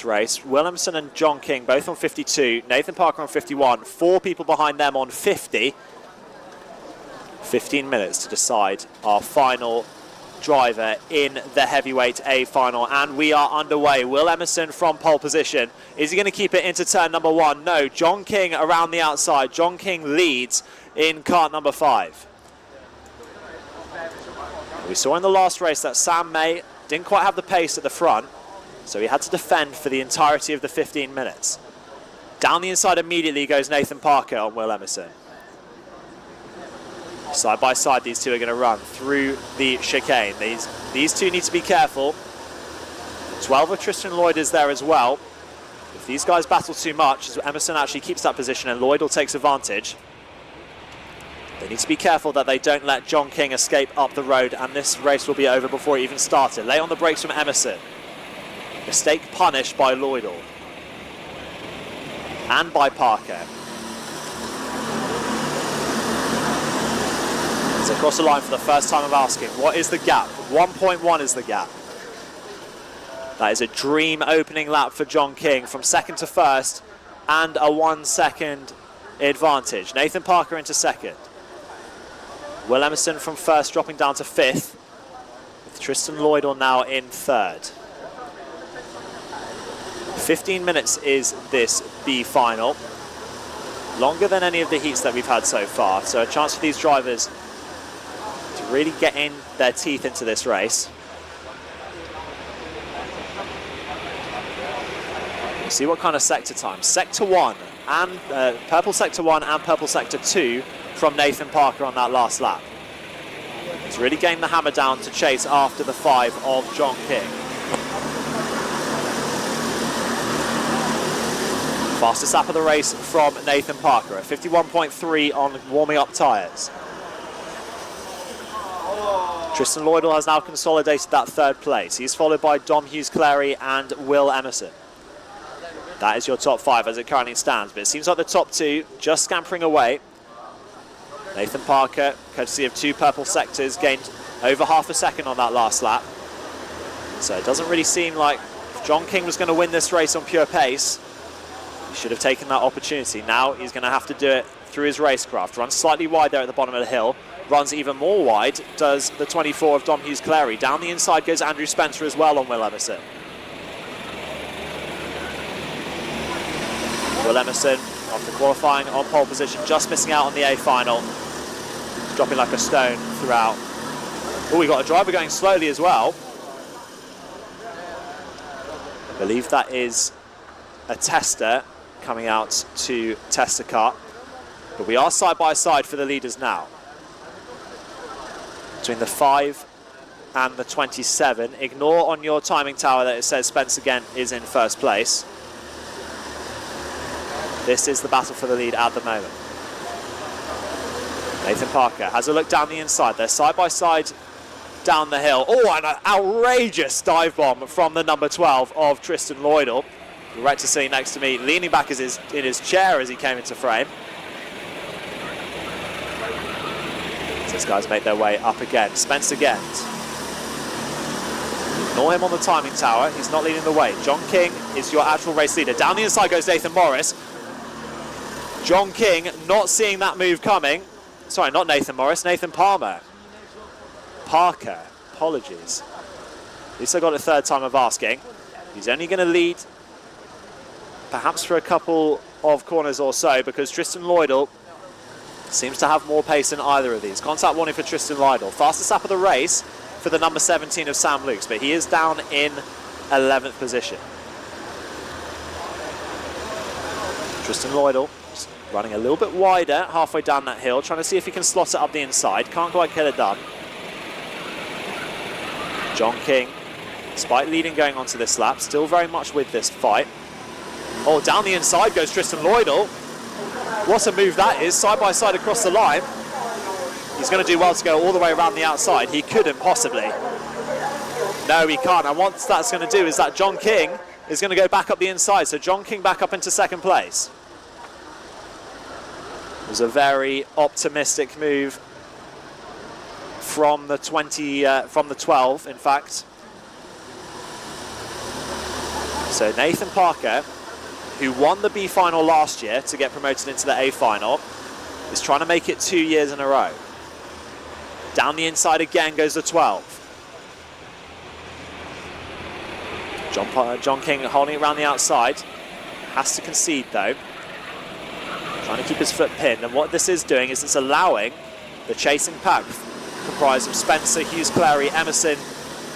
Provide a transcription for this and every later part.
race. Will Emerson and John King both on 52, Nathan Parker on 51, 4 people behind them on 50. 15 minutes to decide our final driver in the heavyweight A final, and we are underway. Will Emerson from pole position. Is he going to keep it into turn number 1? No. John King around the outside. John King leads in kart number 5. We saw in the last race that Sam May didn't quite have the pace at the front, so he had to defend for the entirety of the 15 minutes. Down the inside immediately goes Nathan Parker on Will Emerson. Side by side, these two are going to run through the chicane. These two need to be careful. 12 of Tristan Lloyd is there as well. If these guys battle too much, Emerson actually keeps that position and Lloyd will take advantage. They need to be careful that they don't let John King escape up the road, and this race will be over before it even started. Lay on the brakes from Emerson. Mistake punished by Lloydell and by Parker. It's across the line for the first time of asking. What is the gap? 1.1 is the gap. That is a dream opening lap for John King from second to first, and a 1 second advantage. Nathan Parker into second. Will Emerson from first dropping down to 5th, with Tristan Lloydell now in 3rd. 15 minutes is this B final. Longer than any of the heats that we've had so far, so a chance for these drivers to really get in their teeth into this race. We'll see what kind of sector time. Sector 1 and purple sector 1 and purple sector 2 from Nathan Parker on that last lap. He's really getting the hammer down to chase after the 5 of John King. Fastest lap of the race from Nathan Parker at 51.3 on warming up tyres. Tristan Lloydell has now consolidated that 3rd place. He's followed by Dom Hughes-Clary and Will Emerson. That is your top 5 as it currently stands, but it seems like the top 2 just scampering away. Nathan Parker, courtesy of 2 purple sectors, gained over half a second on that last lap. So it doesn't really seem like if John King was going to win this race on pure pace, he should have taken that opportunity. Now he's going to have to do it through his racecraft. Runs slightly wide there at the bottom of the hill. Runs even more wide, does the 24 of Dom Hughes-Clary. Down the inside goes Andrew Spencer as well on Will Emerson. Will Emerson, after qualifying on pole position, just missing out on the A final. Dropping like a stone throughout. Oh, we got a driver going slowly as well. I believe that is a tester coming out to test a car. But we are side by side for the leaders now. Between the 5 and the 27. Ignore on your timing tower that it says Spence again is in first place. This is the battle for the lead at the moment. Nathan Parker has a look down the inside. They're side by side down the hill. Oh, and an outrageous dive bomb from the number 12 of Tristan Lloydell. Right to see next to me, leaning back in his chair as he came into frame. These guys make their way up again. Spencer Gent. Ignore him on the timing tower. He's not leading the way. John King is your actual race leader. Down the inside goes Nathan Morris. John King not seeing that move coming. Sorry, not Nathan Morris, Nathan Palmer. Parker, apologies. At least I got a 3rd time of asking. He's only going to lead perhaps for a couple of corners or so, because Tristan Lloydell seems to have more pace than either of these. Contact warning for Tristan Lloydell. Fastest lap of the race for the number 17 of Sam Lukes, but he is down in 11th position. Tristan Lloydell just running a little bit wider halfway down that hill, trying to see if he can slot it up the inside. Can't quite get it done. John King, despite leading going onto this lap, still very much with this fight. Oh, down the inside goes Tristan Lloydell. What a move that is, side by side across the line. He's going to do well to go all the way around the outside. He couldn't possibly. No, he can't. And what that's going to do is that John King is going to go back up the inside. So John King back up into 2nd place. It was a very optimistic move from the 12, in fact. So Nathan Parker, who won the B final last year to get promoted into the A final, is trying to make it 2 years in a row. Down the inside again goes the 12. John King holding it around the outside. Has to concede though. Trying to keep his foot pinned. And what this is doing is it's allowing the chasing pack, comprised of Spencer, Hughes, Clary, Emerson,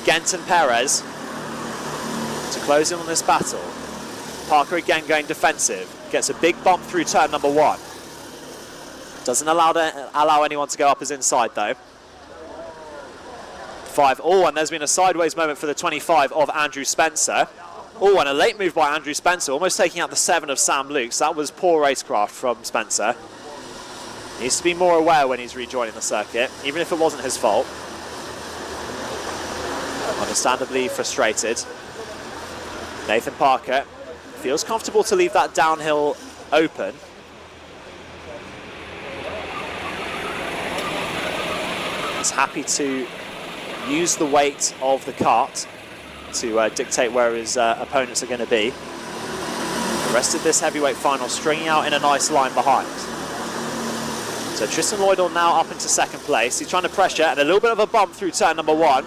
Gent and Perez, to close in on this battle. Parker again going defensive. Gets a big bump through turn number 1. Doesn't allow anyone to go up his inside though. 5. Oh, and there's been a sideways moment for the 25 of Andrew Spencer. Oh, and a late move by Andrew Spencer, almost taking out the 7 of Sam Lukes. That was poor racecraft from Spencer. Needs to be more aware when he's rejoining the circuit, even if it wasn't his fault. Understandably frustrated. Nathan Parker feels comfortable to leave that downhill open. He's happy to use the weight of the kart to dictate where his opponents are going to be. The rest of this heavyweight final stringing out in a nice line behind. So Tristan Lloydell now up into second place. He's trying to pressure and a little bit of a bump through turn number 1.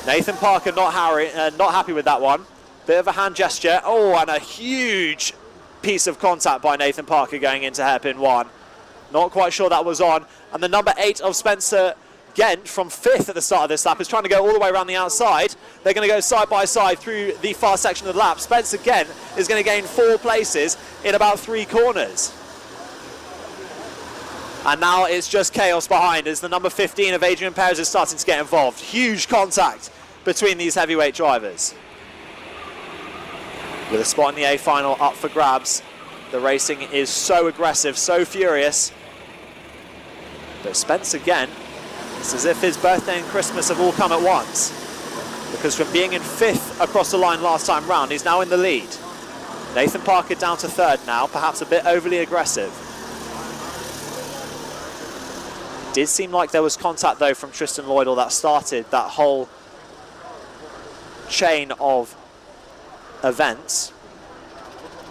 Nathan Parker not happy with that one. Bit of a hand gesture. Oh, and a huge piece of contact by Nathan Parker going into hairpin 1. Not quite sure that was on. And the number 8 of Spencer Gent from 5th at the start of this lap is trying to go all the way around the outside. They're going to go side by side through the far section of the lap. Spencer Gent is going to gain 4 places in about 3 corners. And now it's just chaos behind as the number 15 of Adrian Perez is starting to get involved. Huge contact between these heavyweight drivers. With a spot in the A final up for grabs, the racing is so aggressive, so furious. But Spencer Gent, it's as if his birthday and Christmas have all come at once, because from being in 5th across the line last time round, he's now in the lead. Nathan Parker down to 3rd now, perhaps a bit overly aggressive. Did seem like there was contact though from Tristan Lloydell that started that whole chain of events.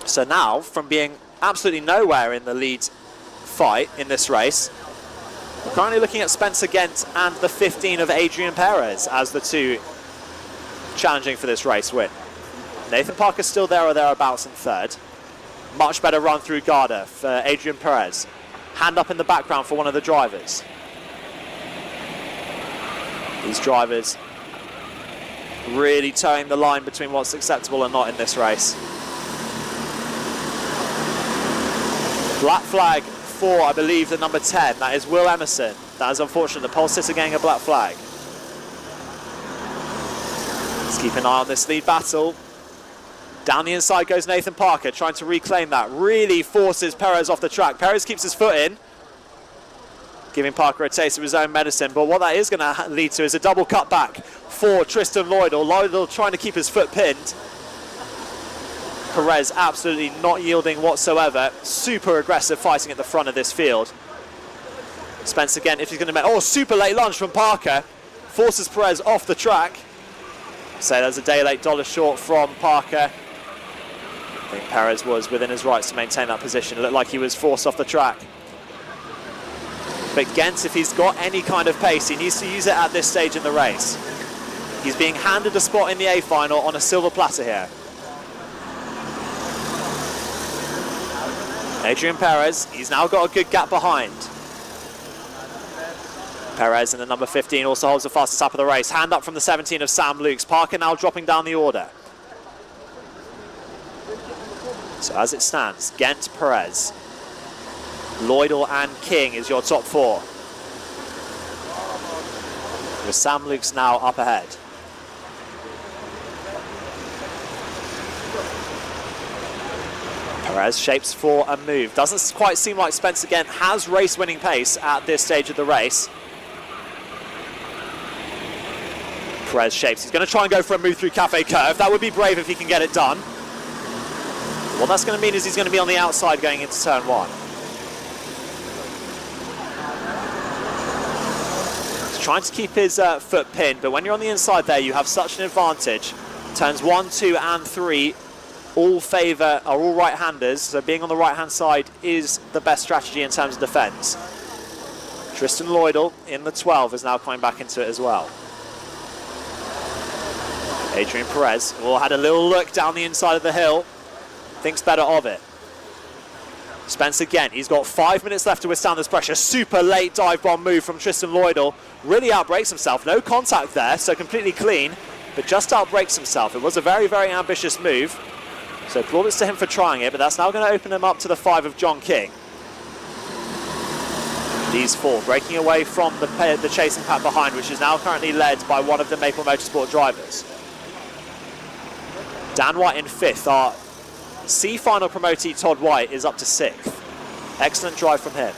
So now, from being absolutely nowhere in the lead fight in this race, we're currently looking at Spencer Gent and the 15 of Adrian Perez as the 2 challenging for this race win. Nathan Parker's still there or thereabouts in 3rd. Much better run through Garda for Adrian Perez. Hand up in the background for one of the drivers. These drivers really towing the line between what's acceptable and not in this race. Black flag for, I believe, the number 10. That is Will Emerson. That is unfortunate. The pole sitter getting a black flag. Let's keep an eye on this lead battle. Down the inside goes Nathan Parker, trying to reclaim that. Really forces Perez off the track. Perez keeps his foot in, giving Parker a taste of his own medicine. But what that is going to lead to is a double cutback for Tristan Lloydell. Lloydell trying to keep his foot pinned. Perez absolutely not yielding whatsoever. Super aggressive fighting at the front of this field. Spence again, if he's going to make... Oh, super late lunge from Parker. Forces Perez off the track. So there's a day late, dollar short from Parker. I think Perez was within his rights to maintain that position. It looked like he was forced off the track. But Gent, if he's got any kind of pace, he needs to use it at this stage in the race. He's being handed a spot in the A final on a silver platter here. Adrian Perez, he's now got a good gap behind. Perez in the number 15 also holds the fastest lap of the race. Hand up from the 17 of Sam Lukes. Parker now dropping down the order. So as it stands, Gent, Perez, Lloydell and King is your top 4. With Sam Lukes now up ahead. Perez shapes for a move. Doesn't quite seem like Spence again has race-winning pace at this stage of the race. Perez shapes. He's going to try and go for a move through Cafe Curve. That would be brave if he can get it done. What that's going to mean is he's going to be on the outside going into turn 1. He's trying to keep his foot pinned, but when you're on the inside there, you have such an advantage. Turns 1, 2 and 3 all right-handers, so being on the right-hand side is the best strategy in terms of defence. Tristan Lloydell in the 12 is now coming back into it as well. Adrian Perez had a little look down the inside of the hill, thinks better of it. Spence again, he's got 5 minutes left to withstand this pressure. Super late dive bomb move from Tristan Lloydell. Really outbreaks himself, no contact there, so completely clean, but just outbreaks himself. It was a very, very ambitious move. So plaudits to him for trying it, but that's now going to open him up to the 5 of John King. These 4 breaking away from the chasing pack behind, which is now currently led by one of the Maple Motorsport drivers. Dan White in 5th. Our C final promotee Todd White is up to 6th. Excellent drive from him,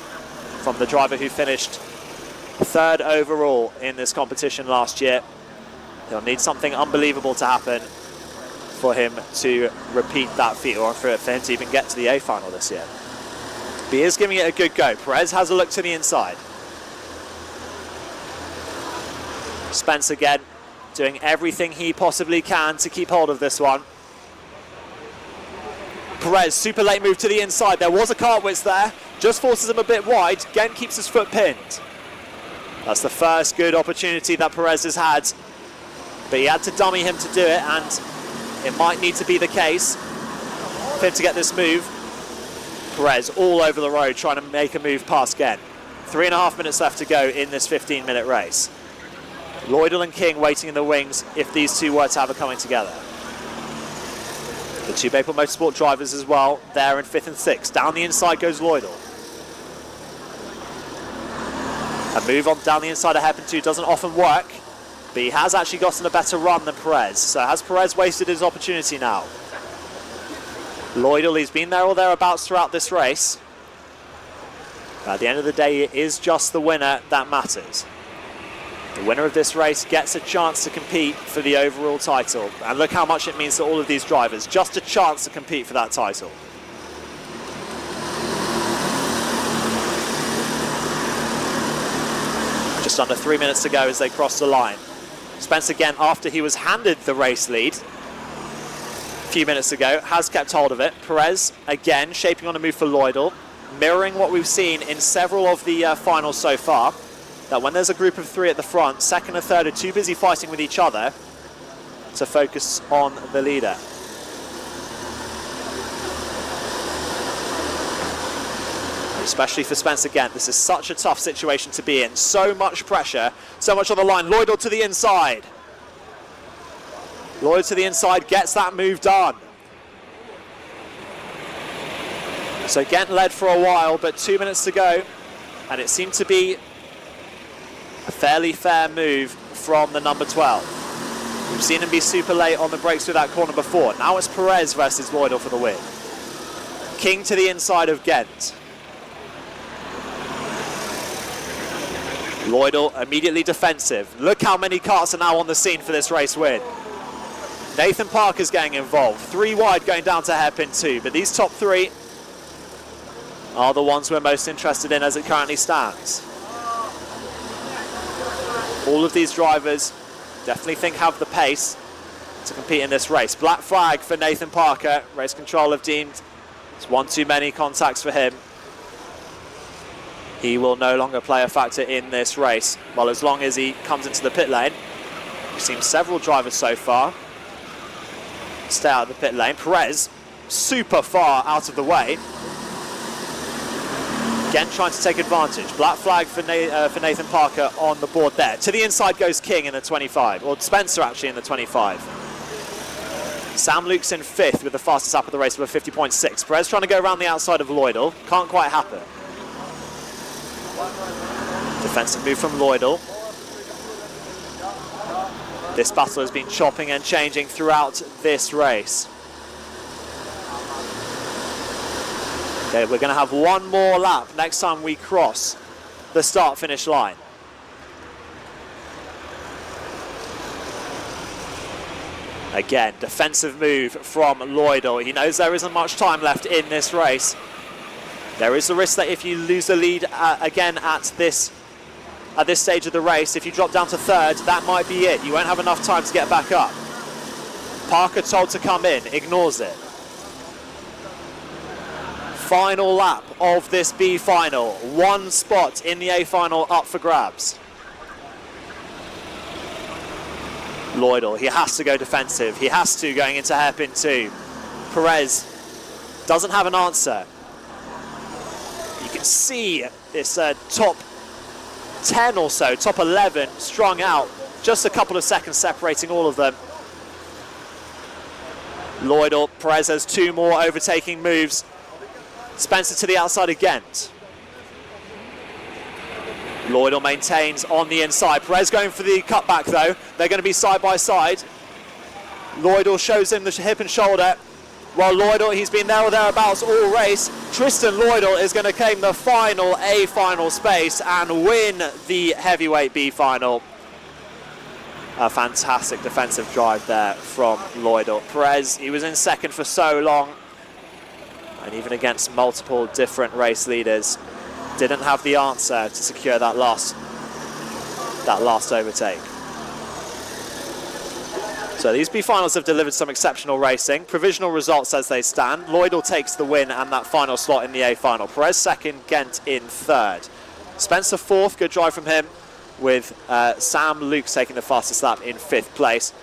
from the driver who finished 3rd overall in this competition last year. He'll need something unbelievable to happen for him to repeat that feat, or for him to even get to the A final this year. But he is giving it a good go. Perez has a look to the inside. Spence again, doing everything he possibly can to keep hold of this one. Perez, super late move to the inside. There was a Cartwitz there, just forces him a bit wide. Gent keeps his foot pinned. That's the first good opportunity that Perez has had, but he had to dummy him to do it, and it might need to be the case for him to get this move. Perez all over the road trying to make a move past Gent. 3.5 minutes left to go in this 15-minute race. Lloydell and King waiting in the wings if these two were to have a coming together. The 2 Maple Motorsport drivers as well, there in 5th and 6th. Down the inside goes Lloydell. A move on down the inside of Hairpin 2 doesn't often work, but he has actually gotten a better run than Perez. So has Perez wasted his opportunity now? Lloydell, he's been there or thereabouts throughout this race. But at the end of the day, it is just the winner that matters. The winner of this race gets a chance to compete for the overall title. And look how much it means to all of these drivers. Just a chance to compete for that title. Just under 3 minutes to go as they cross the line. Spence again, after he was handed the race lead a few minutes ago, has kept hold of it. Perez again shaping on a move for Lloydell, mirroring what we've seen in several of the finals so far, that when there's a group of 3 at the front, 2nd and 3rd are too busy fighting with each other to focus on the leader. Especially for Spence again, this is such a tough situation to be in. So much pressure, so much on the line. Lloydell to the inside. Lloyd to the inside, gets that move done. So Gent led for a while, but 2 minutes to go, and it seemed to be a fairly fair move from the number 12. We've seen him be super late on the brakes through that corner before. Now it's Perez versus Lloydell for the win. King to the inside of Gent. Lloydell immediately defensive. Look how many karts are now on the scene for this race win. Nathan Parker's getting involved. 3 wide going down to hairpin 2, but these top 3 are the ones we're most interested in as it currently stands. All of these drivers definitely think have the pace to compete in this race. Black flag for Nathan Parker. Race control have deemed it's one too many contacts for him. He will no longer play a factor in this race. Well, as long as he comes into the pit lane. We've seen several drivers so far stay out of the pit lane. Perez, super far out of the way. Gent trying to take advantage. Black flag for Nathan Parker on the board there. To the inside goes King in the 25, or Spencer actually in the 25. Sam Luke's in 5th with the fastest lap of the race with a 50.6. Perez trying to go around the outside of Lloydell. Can't quite happen. Defensive move from Lloydell. This battle has been chopping and changing throughout this race. Okay, we're going to have one more lap next time we cross the start-finish line. Again, defensive move from Lloydell. He knows there isn't much time left in this race. There is the risk that if you lose the lead again at this stage of the race, if you drop down to 3rd, that might be it. You won't have enough time to get back up. Parker told to come in, ignores it. Final lap of this B final. One spot in the A final up for grabs. Lloydell, he has to go defensive. He has to going into hairpin 2. Perez doesn't have an answer. You can see this top 10 or so, top 11 strung out. Just a couple of seconds separating all of them. Lloydell, Perez has 2 more overtaking moves. Spencer to the outside again. Lloydell maintains on the inside. Perez going for the cutback though. They're going to be side by side. Lloydell shows him the hip and shoulder. While Lloydell, he's been there or thereabouts all race. Tristan Lloydell is going to claim the final A final space and win the heavyweight B final. A fantastic defensive drive there from Lloydell. Perez, he was in second for so long, and even against multiple different race leaders, didn't have the answer to secure that last overtake. So these B finals have delivered some exceptional racing. Provisional results as they stand. Lloydell takes the win and that final slot in the A final. Perez second, Ghent in third. Spencer fourth, good drive from him, with Sam Lukes taking the fastest lap in 5th place.